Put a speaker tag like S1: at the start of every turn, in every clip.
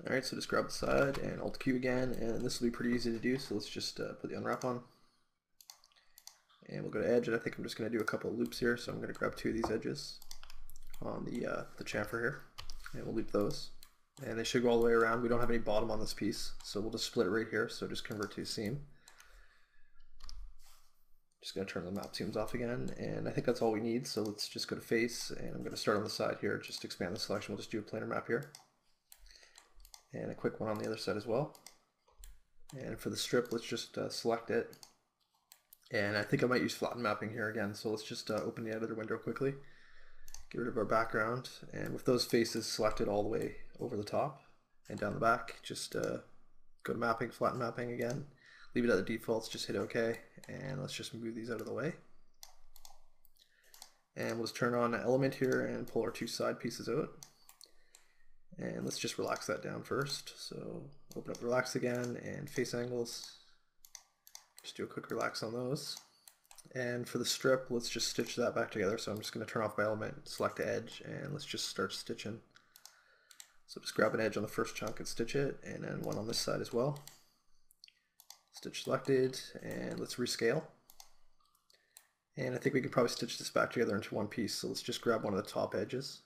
S1: Alright, so just grab the side and Alt Q again, and this will be pretty easy to do, so let's just put the unwrap on. And we'll go to edge, and I think I'm just going to do a couple of loops here, so I'm going to grab two of these edges on the chamfer here, and we'll loop those. And they should go all the way around. We don't have any bottom on this piece, so we'll just split it right here, so just convert to a seam. Just going to turn the map seams off again, and I think that's all we need, so let's just go to face, and I'm going to start on the side here, just expand the selection. We'll just do a planar map here. And a quick one on the other side as well. And for the strip, let's just select it. And I think I might use flatten mapping here again, so let's just open the editor window quickly. Get rid of our background, and with those faces selected all the way over the top and down the back, just go to mapping, flatten mapping again. Leave it at the defaults, just hit OK, and let's just move these out of the way. And we'll just turn on an element here and pull our two side pieces out. And let's just relax that down first. So open up relax again and face angles. Just do a quick relax on those. And for the strip, let's just stitch that back together. So I'm just going to turn off my element, select edge, and let's just start stitching. So just grab an edge on the first chunk and stitch it, and then one on this side as well. Stitch selected, and let's rescale. And I think we could probably stitch this back together into one piece. So let's just grab one of the top edges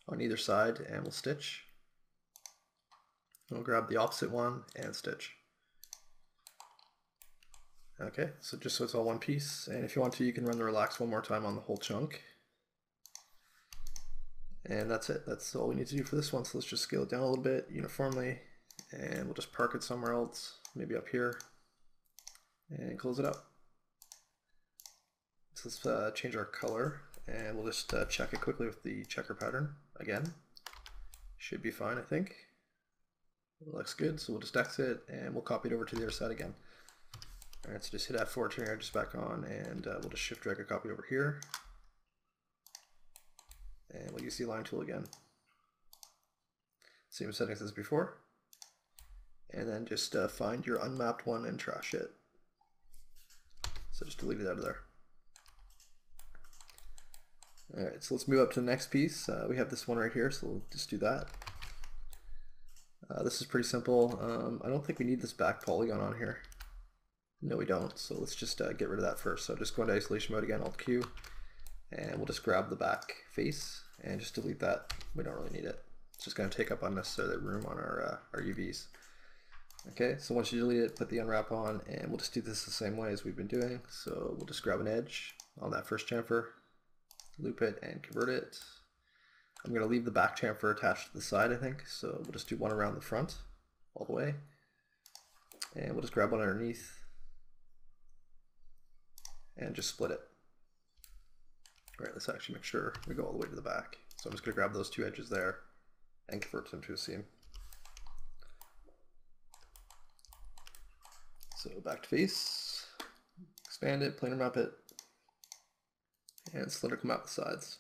S1: on either side, and we'll stitch. We'll grab the opposite one and stitch. Okay, so just so it's all one piece, and if you want to, you can run the relax one more time on the whole chunk. And that's it. That's all we need to do for this one. So let's just scale it down a little bit uniformly, and we'll just park it somewhere else, maybe up here, and close it up. So let's change our color, and we'll just check it quickly with the checker pattern again. Should be fine, I think. It looks good, so we'll just exit, and we'll copy it over to the other side again. Alright, so just hit F4, turn your edges back on, and we'll just shift drag a copy over here. And we'll use the align tool again. Same settings as before. And then just find your unmapped one and trash it. So just delete it out of there. Alright, so let's move up to the next piece. We have this one right here, so we'll just do that. This is pretty simple. I don't think we need this back polygon on here. No, we don't, so let's just get rid of that first. So just go into isolation mode again, Alt Q, and we'll just grab the back face and just delete that. We don't really need it. It's just going to take up unnecessary room on our UVs. Okay, so once you delete it, put the unwrap on, and we'll just do this the same way as we've been doing. So we'll just grab an edge on that first chamfer, loop it, and convert it. I'm going to leave the back chamfer attached to the side, I think, so we'll just do one around the front all the way. And we'll just grab one underneath and just split it. All right, let's actually make sure we go all the way to the back. So I'm just going to grab those two edges there and convert them to a seam. So back to face, expand it, planar map it, and cylindrical map the sides.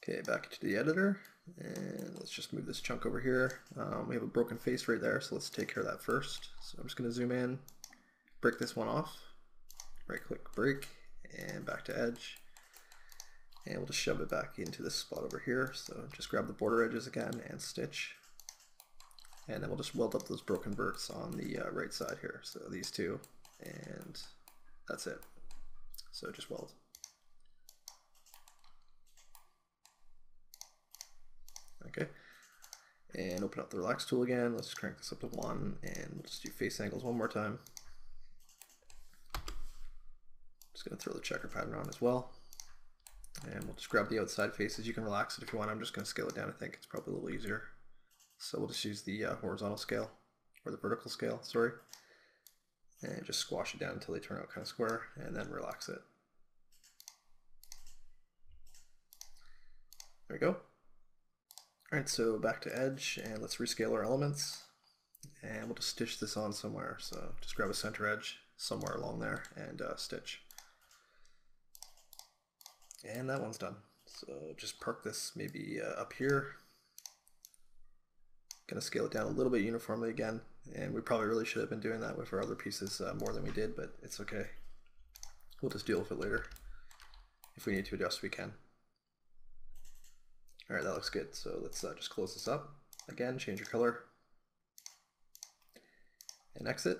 S1: Okay, back to the editor, and let's just move this chunk over here. We have a broken face right there, so let's take care of that first. So I'm just going to zoom in, break this one off, right click break, and back to edge. And we'll just shove it back into this spot over here. So just grab the border edges again and stitch. And then we'll just weld up those broken verts on the right side here. So these two, and that's it. So just weld. Okay, and open up the relax tool again. Let's crank this up to 1, and we'll just do face angles one more time. Just going to throw the checker pattern on as well. And we'll just grab the outside faces. You can relax it if you want. I'm just going to scale it down. I think it's probably a little easier. So we'll just use the horizontal scale, or the vertical scale, sorry. And just squash it down until they turn out kind of square, and then relax it. There we go. Alright, so back to edge, and let's rescale our elements. And we'll just stitch this on somewhere. So just grab a center edge somewhere along there and stitch. And that one's done. So just park this maybe up here. Gonna scale it down a little bit uniformly again, and we probably really should have been doing that with our other pieces more than we did, but it's okay. We'll just deal with it later. If we need to adjust, we can. All right, that looks good. So let's just close this up. Again, change your color and exit.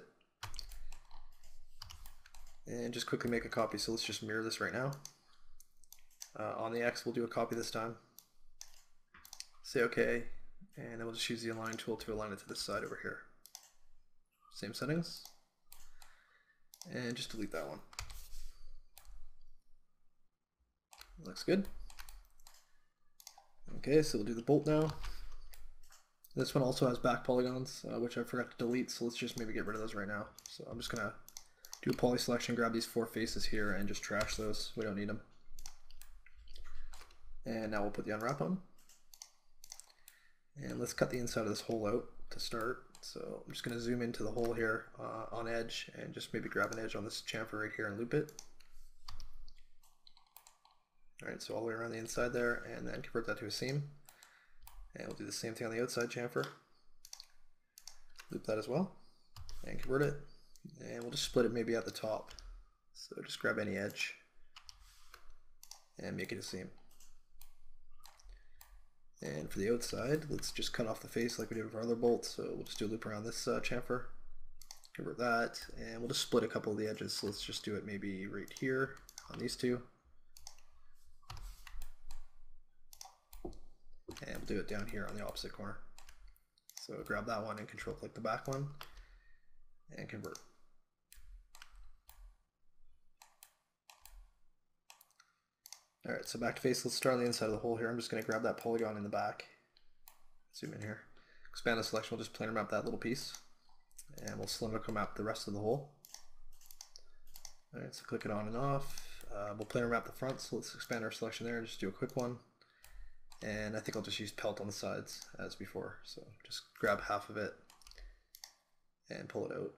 S1: And just quickly make a copy. So let's just mirror this right now. On the X, we'll do a copy this time. Say OK, and then we'll just use the align tool to align it to this side over here. Same settings. And just delete that one. Looks good. Okay, so we'll do the bolt now. This one also has back polygons, which I forgot to delete, so let's just maybe get rid of those right now. So I'm just gonna do a poly selection, grab these 4 faces here and just trash those. We don't need them. And now we'll put the unwrap on. And let's cut the inside of this hole out to start. So I'm just gonna zoom into the hole here on edge and just maybe grab an edge on this chamfer right here and loop it. All right, so all the way around the inside there, and then convert that to a seam. And we'll do the same thing on the outside chamfer. Loop that as well, and convert it. And we'll just split it maybe at the top. So just grab any edge and make it a seam. And for the outside, let's just cut off the face like we did with our other bolts. So we'll just do a loop around this chamfer, convert that, and we'll just split a couple of the edges. So let's just do it maybe right here on these two. And we'll do it down here on the opposite corner. So grab that one and control click the back one and convert. All right, so back to face. Let's start on the inside of the hole here. I'm just going to grab that polygon in the back. Zoom in here. Expand the selection. We'll just planar map that little piece. And we'll cylindrical map the rest of the hole. All right, so click it on and off. We'll planar map the front, so let's expand our selection there and just do a quick one. And I think I'll just use pelt on the sides as before. So just grab half of it and pull it out.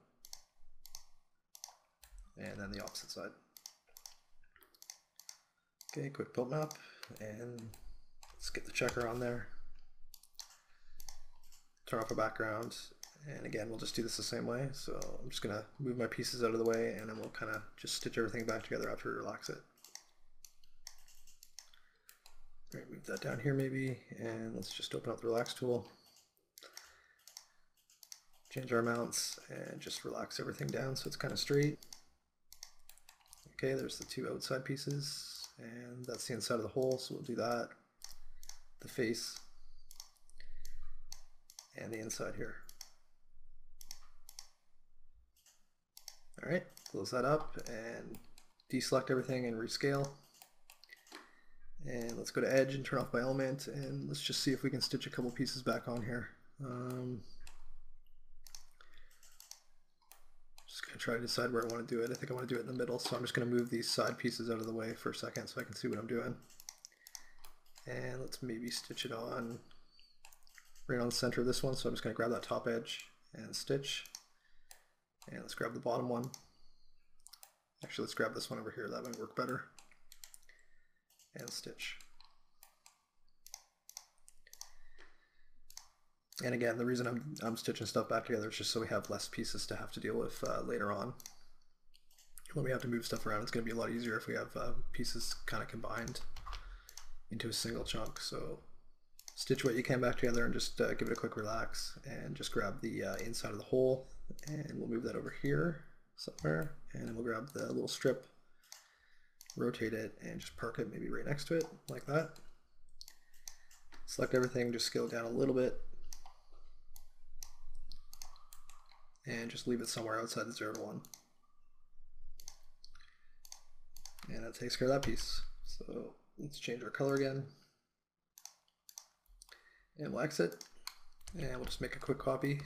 S1: And then the opposite side. Okay, quick pelt map, and let's get the checker on there. Turn off our background, and again, we'll just do this the same way. So I'm just gonna move my pieces out of the way, and then we'll kind of just stitch everything back together after we relax it. All right, move that down here maybe, and let's just open up the relax tool. Change our mounts, and just relax everything down so it's kind of straight. Okay, there's the 2 outside pieces. And that's the inside of the hole, so we'll do that. The face and the inside here. All right, close that up and deselect everything and rescale. And let's go to edge and turn off by element, and let's just see if we can stitch a couple pieces back on here. Just gonna try to decide where I want to do it. I think I want to do it in the middle, so I'm just gonna move these side pieces out of the way for a second so I can see what I'm doing. And let's maybe stitch it on right on the center of this one. So I'm just gonna grab that top edge and stitch. And let's grab the bottom one. Actually, let's grab this one over here. That might work better. And stitch. And again, the reason I'm stitching stuff back together is just so we have less pieces to have to deal with later on. When we have to move stuff around, it's going to be a lot easier if we have pieces kind of combined into a single chunk. So stitch what you can back together and just give it a quick relax, and just grab the inside of the hole, and we'll move that over here somewhere, and then we'll grab the little strip, rotate it, and just park it maybe right next to it like that. Select everything, just scale it down a little bit, and just leave it somewhere outside the 0 to 1. And that takes care of that piece. So let's change our color again. And we'll exit. And we'll just make a quick copy.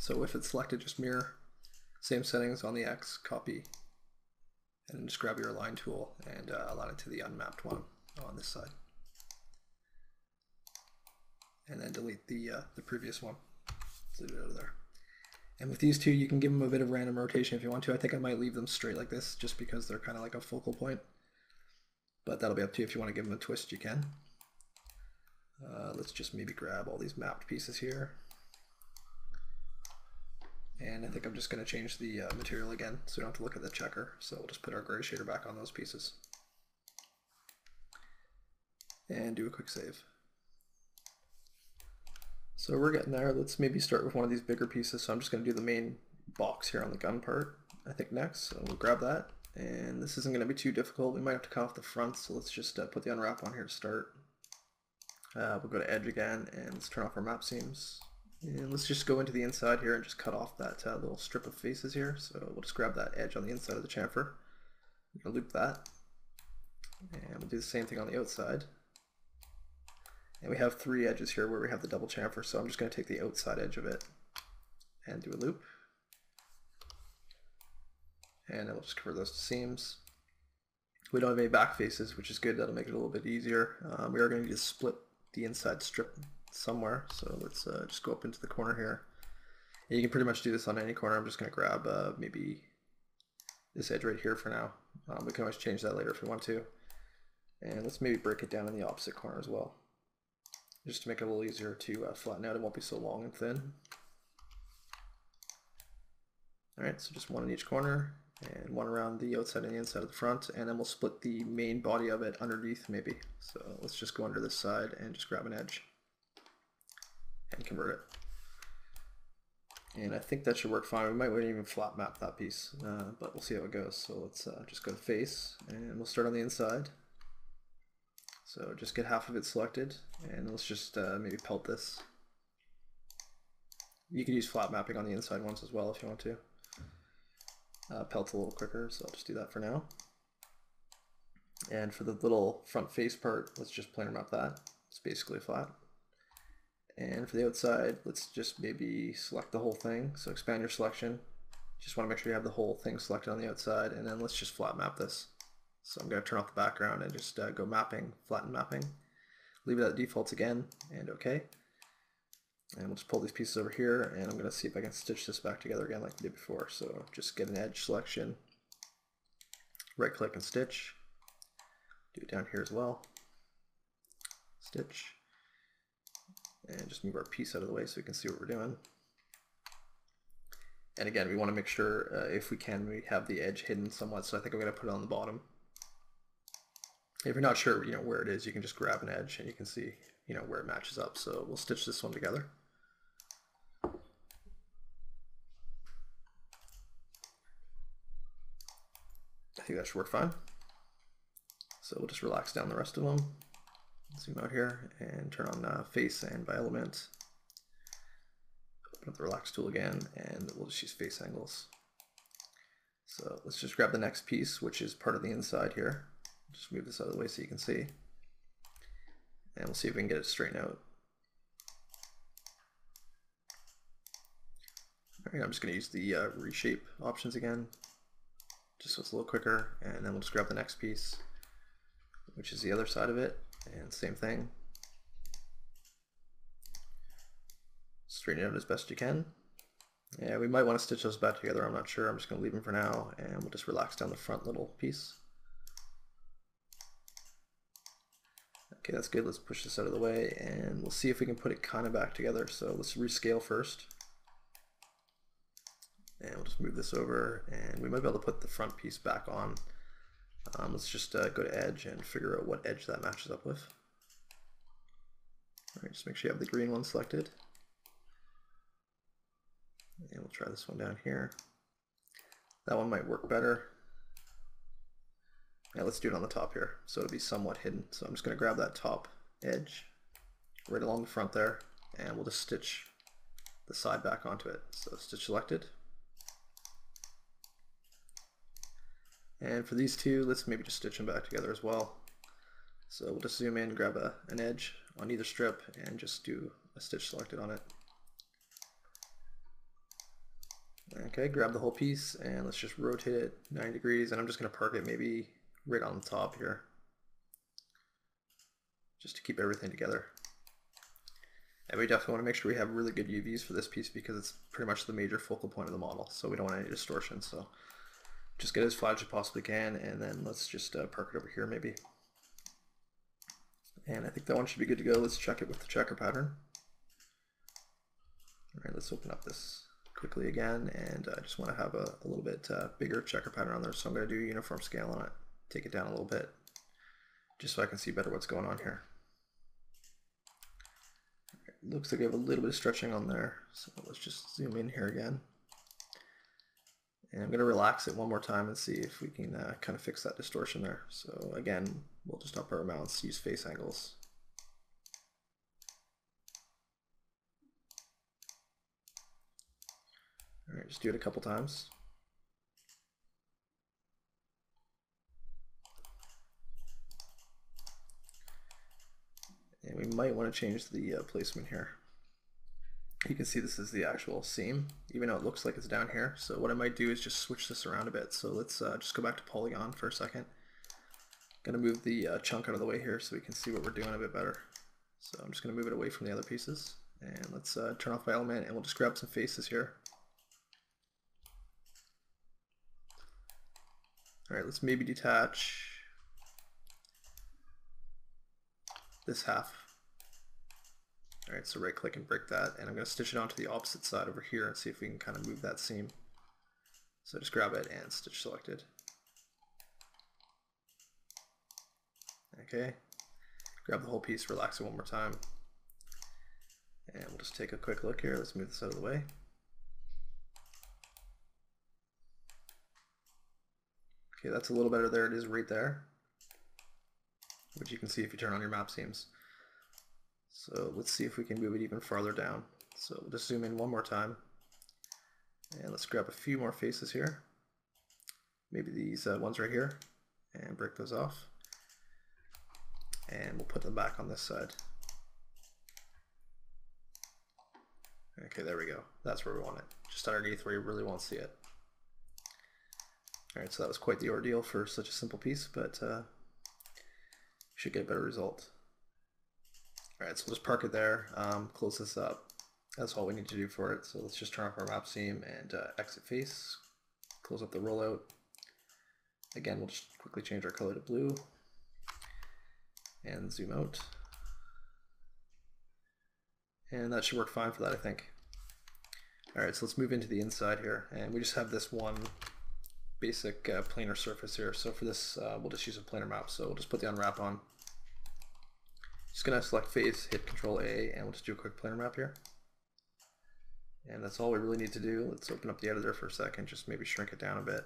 S1: So if it's selected, just mirror. Same settings on the X, copy. And then just grab your align tool and align it to the unmapped one on this side. And then delete the previous one. Let's leave it out of there. And with these two, you can give them a bit of random rotation if you want to. I think I might leave them straight like this just because they're kind of like a focal point. But that'll be up to you. If you want to give them a twist, you can. Let's just maybe grab all these mapped pieces here. And I think I'm just going to change the material again so we don't have to look at the checker. So we'll just put our gray shader back on those pieces. And do a quick save. So we're getting there. Let's maybe start with one of these bigger pieces. So I'm just going to do the main box here on the gun part, I think, next. So we'll grab that. And this isn't going to be too difficult. We might have to cut off the front, so let's just put the unwrap on here to start. We'll go to edge again, and let's turn off our map seams. And let's just go into the inside here and just cut off that little strip of faces here. So we'll just grab that edge on the inside of the chamfer. We're going to loop that. And we'll do the same thing on the outside. And we have 3 edges here where we have the double chamfer, so I'm just going to take the outside edge of it and do a loop. And then we'll just convert those to seams. We don't have any back faces, which is good. That'll make it a little bit easier. We are going to need to split the inside strip somewhere, so let's just go up into the corner here. And you can pretty much do this on any corner. I'm just going to grab maybe this edge right here for now. We can always change that later if we want to. And let's maybe break it down in the opposite corner as well, just to make it a little easier to flatten out. It won't be so long and thin. Alright, so just one in each corner, and one around the outside and the inside of the front, and then we'll split the main body of it underneath maybe. So let's just go under this side and just grab an edge and convert it. And I think that should work fine. We might even flat map that piece, but we'll see how it goes. So let's just go to face, and we'll start on the inside. So just get half of it selected, and let's just maybe pelt this. You can use flat mapping on the inside ones as well if you want to. Pelt's a little quicker, so I'll just do that for now. And for the little front face part, let's just planar map that. It's basically flat. And for the outside, let's just maybe select the whole thing. So expand your selection. Just want to make sure you have the whole thing selected on the outside, and then let's just flat map this. So I'm going to turn off the background and just go mapping, flatten mapping. Leave it at defaults again, and OK. And we'll just pull these pieces over here, and I'm going to see if I can stitch this back together again like we did before. So just get an edge selection, right click and stitch. Do it down here as well. Stitch. And just move our piece out of the way so we can see what we're doing. And again, we want to make sure, if we can, we have the edge hidden somewhat. So I think I'm going to put it on the bottom. If you're not sure, where it is, you can just grab an edge and you can see, where it matches up. So we'll stitch this one together. I think that should work fine. So we'll just relax down the rest of them. Zoom out here and turn on face and by element. Open up the relax tool again, and we'll just use face angles. So let's just grab the next piece, which is part of the inside here. Just move this out of the way so you can see. And we'll see if we can get it straightened out. Alright, I'm just going to use the reshape options again, just so it's a little quicker. And then we'll just grab the next piece, which is the other side of it, and same thing. Straighten it out as best you can. Yeah, we might want to stitch those back together, I'm not sure. I'm just going to leave them for now, and we'll just relax down the front little piece. Okay, that's good. Let's push this out of the way, and we'll see if we can put it kind of back together. So let's rescale first. And we'll just move this over, and we might be able to put the front piece back on. Let's just go to edge and figure out what edge that matches up with. All right, just make sure you have the green one selected. And we'll try this one down here. That one might work better. Yeah, let's do it on the top here, so it'll be somewhat hidden. So I'm just going to grab that top edge right along the front there, and we'll just stitch the side back onto it. So stitch selected. And for these two, let's maybe just stitch them back together as well. So we'll just zoom in, grab an edge on either strip, and just do a stitch selected on it. Okay, grab the whole piece, and let's just rotate it 90 degrees, and I'm just going to park it maybe right on the top here, just to keep everything together. And we definitely want to make sure we have really good UVs for this piece, because it's pretty much the major focal point of the model, so we don't want any distortion. So just get it as flat as you possibly can, and then let's just park it over here maybe. And I think that one should be good to go. Let's check it with the checker pattern. All right, let's open up this quickly again, and I just want to have a little bit bigger checker pattern on there, so I'm going to do uniform scale on it, take it down a little bit, just so I can see better what's going on here. looks like we have a little bit of stretching on there. So let's just zoom in here again. And I'm going to relax it one more time and see if we can kind of fix that distortion there. So again, we'll just up our mounts, use face angles. All right, just do it a couple times. And we might want to change the placement here. You can see this is the actual seam, even though it looks like it's down here. So what I might do is just switch this around a bit. So let's just go back to polygon for a second. Gonna move the chunk out of the way here so we can see what we're doing a bit better. So I'm just gonna move it away from the other pieces. And let's turn off my element, and we'll just grab some faces here. All right, let's maybe detach this half. All right, so right click and break that, and I'm going to stitch it onto the opposite side over here and see if we can kind of move that seam. So just grab it and stitch selected. Okay, grab the whole piece, relax it one more time, and we'll just take a quick look here. Let's move this out of the way. Okay, that's a little better. There it is right there, which you can see if you turn on your map seams. So let's see if we can move it even farther down. So we'll just zoom in one more time, and let's grab a few more faces here. Maybe these ones right here, and break those off. And we'll put them back on this side. Okay, there we go. That's where we want it. Just underneath where you really won't see it. All right, so that was quite the ordeal for such a simple piece, but should get a better result. All right, so we'll just park it there, close this up. That's all we need to do for it. So let's just turn off our map seam and exit face, close up the rollout. Again, we'll just quickly change our color to blue and zoom out. And that should work fine for that, I think. All right, so let's move into the inside here. And we just have this one basic planar surface here. So for this, we'll just use a planar map. So we'll just put the unwrap on. Just gonna select face, hit Control A, and we'll just do a quick planar map here. And that's all we really need to do. Let's open up the editor for a second, just maybe shrink it down a bit.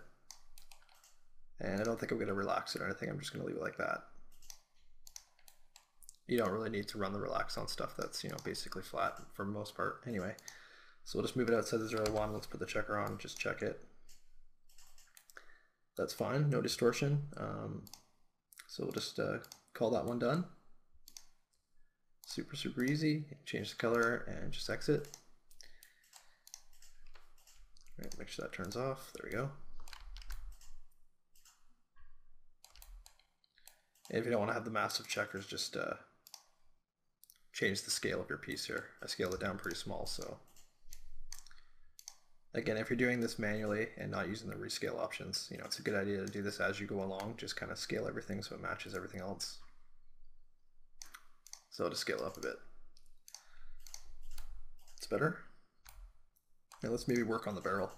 S1: And I don't think I'm gonna relax it or anything, I'm just gonna leave it like that. You don't really need to run the relax on stuff that's, you know, basically flat for the most part anyway. So we'll just move it outside the 0 1, let's put the checker on, just check it. That's fine, no distortion. So we'll just call that one done. Super, super easy. Change the color and just exit. All right, make sure that turns off. There we go. And if you don't want to have the massive checkers, just change the scale of your piece here. I scaled it down pretty small, so. Again, if you're doing this manually and not using the rescale options, you know, it's a good idea to do this as you go along. Just kind of scale everything so it matches everything else. So I'll just scale up a bit. It's better. Now let's maybe work on the barrel.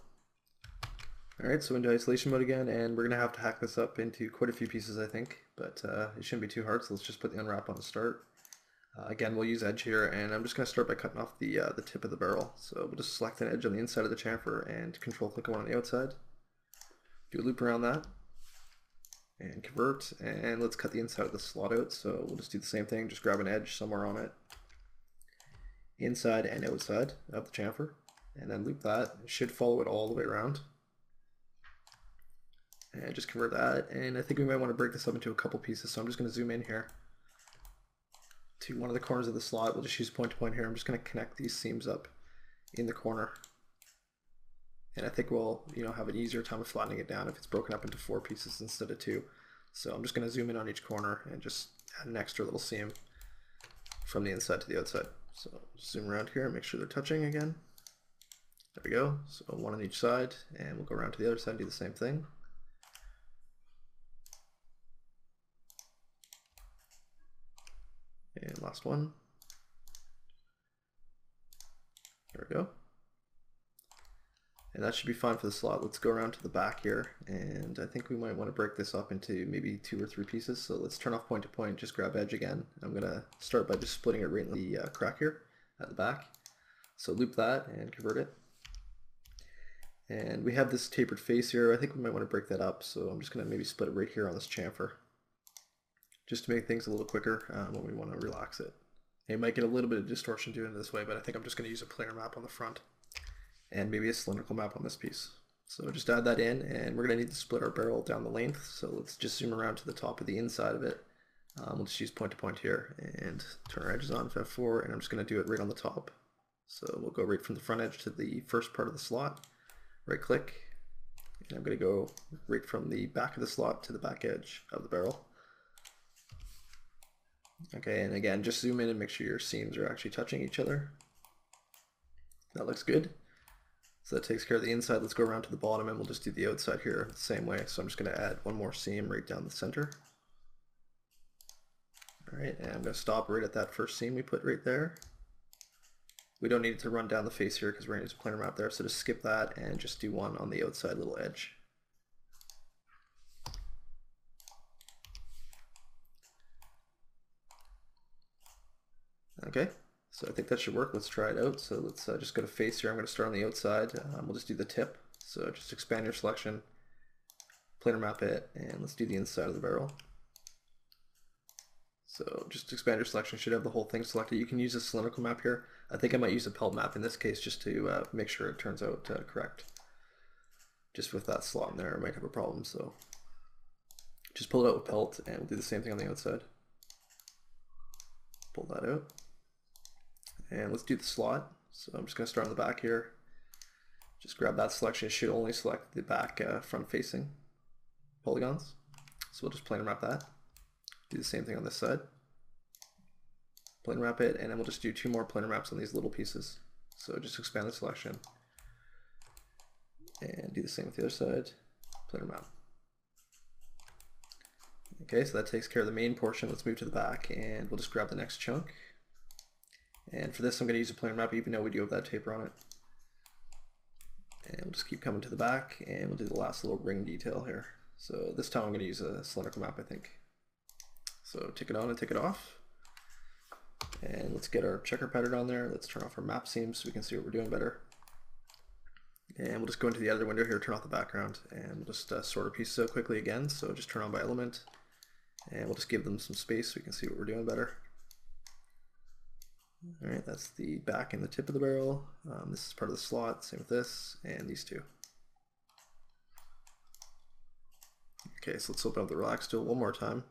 S1: All right, so into isolation mode again, and we're gonna have to hack this up into quite a few pieces, I think, but it shouldn't be too hard. So let's just put the unwrap on the start. Again, we'll use edge here, and I'm just gonna start by cutting off the tip of the barrel. So we'll just select an edge on the inside of the chamfer and control click one on the outside. Do a loop around that, and convert, and let's cut the inside of the slot out. So we'll just do the same thing, just grab an edge somewhere on it, inside and outside of the chamfer, and then loop that. It should follow it all the way around. And just convert that, and I think we might want to break this up into a couple pieces, so I'm just going to zoom in here to one of the corners of the slot. We'll just use point to point here. I'm just going to connect these seams up in the corner, and I think we'll, you know, have an easier time of flattening it down if it's broken up into 4 pieces instead of 2. So I'm just going to zoom in on each corner and just add an extra little seam from the inside to the outside. So zoom around here and make sure they're touching again. There we go. So one on each side, and we'll go around to the other side and do the same thing. And last one. There we go. And that should be fine for the slot. Let's go around to the back here, and I think we might want to break this up into maybe 2 or 3 pieces. So let's turn off point to point, just grab edge again. I'm going to start by just splitting it right in the crack here, at the back. So loop that and convert it. And we have this tapered face here. I think we might want to break that up. So I'm just going to maybe split it right here on this chamfer, just to make things a little quicker when we want to relax it. You might get a little bit of distortion doing it this way, but I think I'm just going to use a planar map on the front and maybe a cylindrical map on this piece. So just add that in, and we're going to need to split our barrel down the length. So let's just zoom around to the top of the inside of it. We'll just use point to point here and turn our edges on F4, and I'm just going to do it right on the top. So we'll go right from the front edge to the first part of the slot, right click, and I'm going to go right from the back of the slot to the back edge of the barrel. Okay, and again, just zoom in and make sure your seams are actually touching each other. That looks good. So that takes care of the inside. Let's go around to the bottom and we'll just do the outside here the same way. So I'm just going to add one more seam right down the center. All right, and I'm going to stop right at that first seam we put right there. We don't need it to run down the face here because we're going to use a planar map there. So just skip that and just do one on the outside little edge. Okay, so I think that should work. Let's try it out. So let's just go to face here. I'm going to start on the outside. We'll just do the tip. So just expand your selection, planar map it, and let's do the inside of the barrel. So just expand your selection. Should have the whole thing selected. You can use a cylindrical map here. I think I might use a pelt map in this case just to make sure it turns out correct. Just with that slot in there, I might have a problem. So just pull it out with pelt, and we'll do the same thing on the outside. Pull that out. And let's do the slot. So I'm just going to start on the back here. Just grab that selection. It should only select the back front facing polygons. So we'll just planar map that. Do the same thing on this side. Planar map it, and then we'll just do two more planar maps on these little pieces. So just expand the selection. And do the same with the other side. Planar map. Okay, so that takes care of the main portion. Let's move to the back, and we'll just grab the next chunk. And for this, I'm going to use a planar map, even though we do have that taper on it. And we'll just keep coming to the back, and we'll do the last little ring detail here. So this time I'm going to use a cylindrical map, I think. So take it on and take it off. And let's get our checker pattern on there. Let's turn off our map seams so we can see what we're doing better. And we'll just go into the other window here, turn off the background, and we'll just sort our pieces out quickly again. So just turn on by element, and we'll just give them some space so we can see what we're doing better. All right, that's the back and the tip of the barrel. This is part of the slot, same with this, and these two. Okay, so let's open up the relax tool one more time.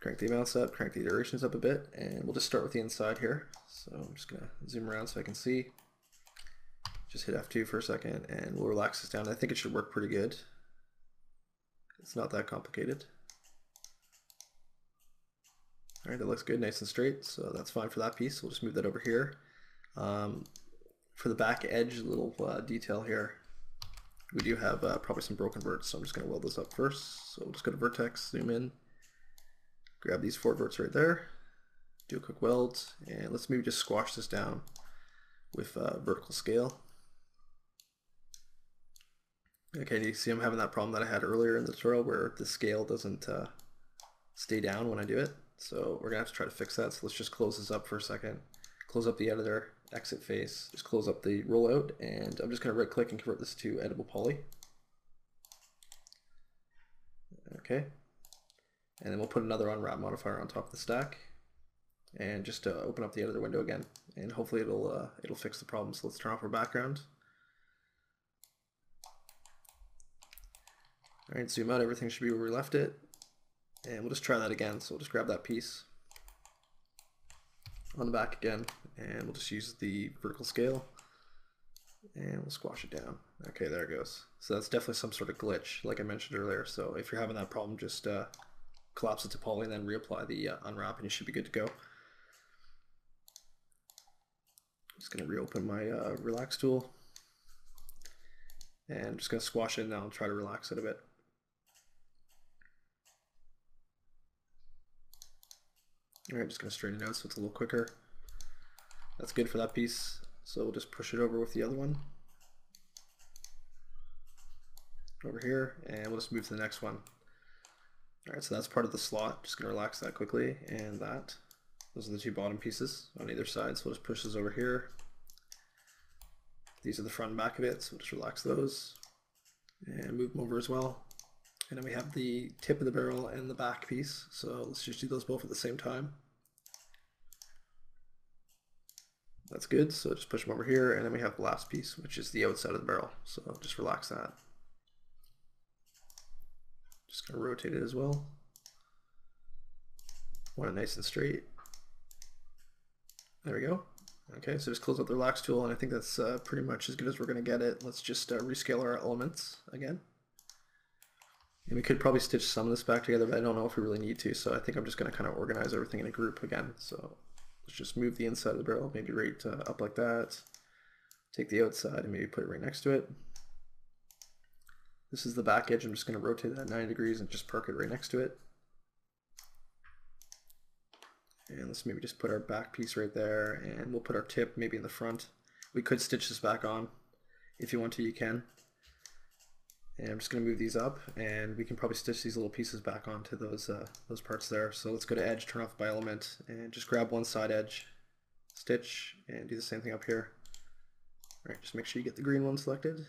S1: Crank the amounts up, crank the iterations up a bit, and we'll just start with the inside here. So I'm just gonna zoom around so I can see. Just hit F2 for a second, and we'll relax this down. I think it should work pretty good. It's not that complicated. All right, that looks good, nice and straight, so that's fine for that piece. We'll just move that over here. For the back edge little detail here, we do have probably some broken verts, so I'm just going to weld those up first. So we'll just go to vertex, zoom in, grab these 4 verts right there, do a quick weld, and let's maybe just squash this down with vertical scale. Okay, you see I'm having that problem that I had earlier in the tutorial where the scale doesn't stay down when I do it. So we're gonna have to try to fix that. So let's just close this up for a second. Close up the editor, exit face, just close up the rollout, and I'm just gonna right click and convert this to editable poly. Okay, and then we'll put another unwrap modifier on top of the stack, and just open up the editor window again, and hopefully it'll fix the problem. So let's turn off our background. All right, zoom out. Everything should be where we left it. And we'll just try that again. So we'll just grab that piece on the back again, and we'll just use the vertical scale, and we'll squash it down. Okay, there it goes. So that's definitely some sort of glitch, like I mentioned earlier. So if you're having that problem, just collapse it to poly and then reapply the unwrap, and you should be good to go. I'm just going to reopen my relax tool, and I'm just going to squash it, and I'll try to relax it a bit. All right, just going to straighten it out so it's a little quicker. That's good for that piece. So we'll just push it over with the other one. Over here, and we'll just move to the next one. All right, so that's part of the slot. Just going to relax that quickly, and that. Those are the two bottom pieces on either side, so we'll just push those over here. These are the front and back of it, so we'll just relax those and move them over as well. And then we have the tip of the barrel and the back piece, so let's just do those both at the same time. That's good, so just push them over here, and then we have the last piece, which is the outside of the barrel, so just relax that. Just gonna rotate it as well. Want it nice and straight. There we go. Okay, so just close out the relax tool, and I think that's pretty much as good as we're gonna get it. Let's just rescale our elements again. And we could probably stitch some of this back together, but I don't know if we really need to, so I think I'm just gonna kind of organize everything in a group again. So let's just move the inside of the barrel, maybe right up like that. Take the outside and maybe put it right next to it. This is the back edge. I'm just going to rotate that 90 degrees and just park it right next to it. And let's maybe just put our back piece right there, and we'll put our tip maybe in the front. We could stitch this back on. If you want to, you can. And I'm just going to move these up, and we can probably stitch these little pieces back onto those parts there. So let's go to edge, turn off by element, and just grab one side edge, stitch, and do the same thing up here. All right, just make sure you get the green one selected.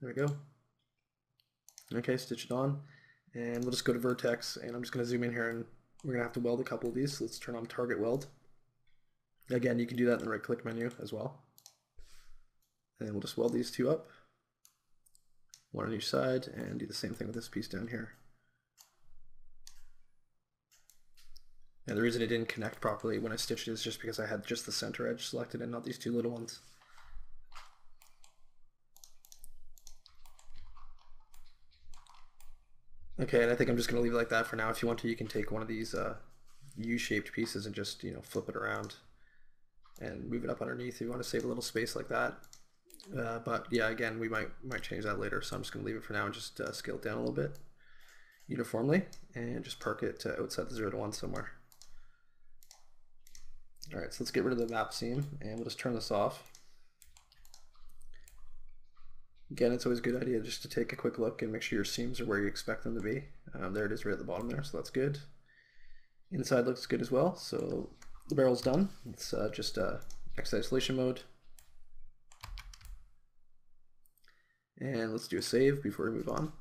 S1: There we go. Okay, stitch it on, and we'll just go to vertex, and I'm just going to zoom in here, and we're going to have to weld a couple of these. So let's turn on target weld. Again, you can do that in the right click menu as well. And we'll just weld these two up, one on each side, and do the same thing with this piece down here. And the reason it didn't connect properly when I stitched it is just because I had just the center edge selected and not these two little ones. Okay, and I think I'm just going to leave it like that for now. If you want to, you can take one of these U-shaped pieces and just, flip it around and move it up underneath if you want to save a little space like that. But yeah, again, we might change that later, so I'm just going to leave it for now and just scale it down a little bit uniformly and just park it outside the 0 to 1 somewhere. Alright, so let's get rid of the map seam, and we'll just turn this off. Again, it's always a good idea just to take a quick look and make sure your seams are where you expect them to be. There it is right at the bottom there, so that's good. Inside looks good as well, so the barrel's done. It's just exit isolation mode. And let's do a save before we move on.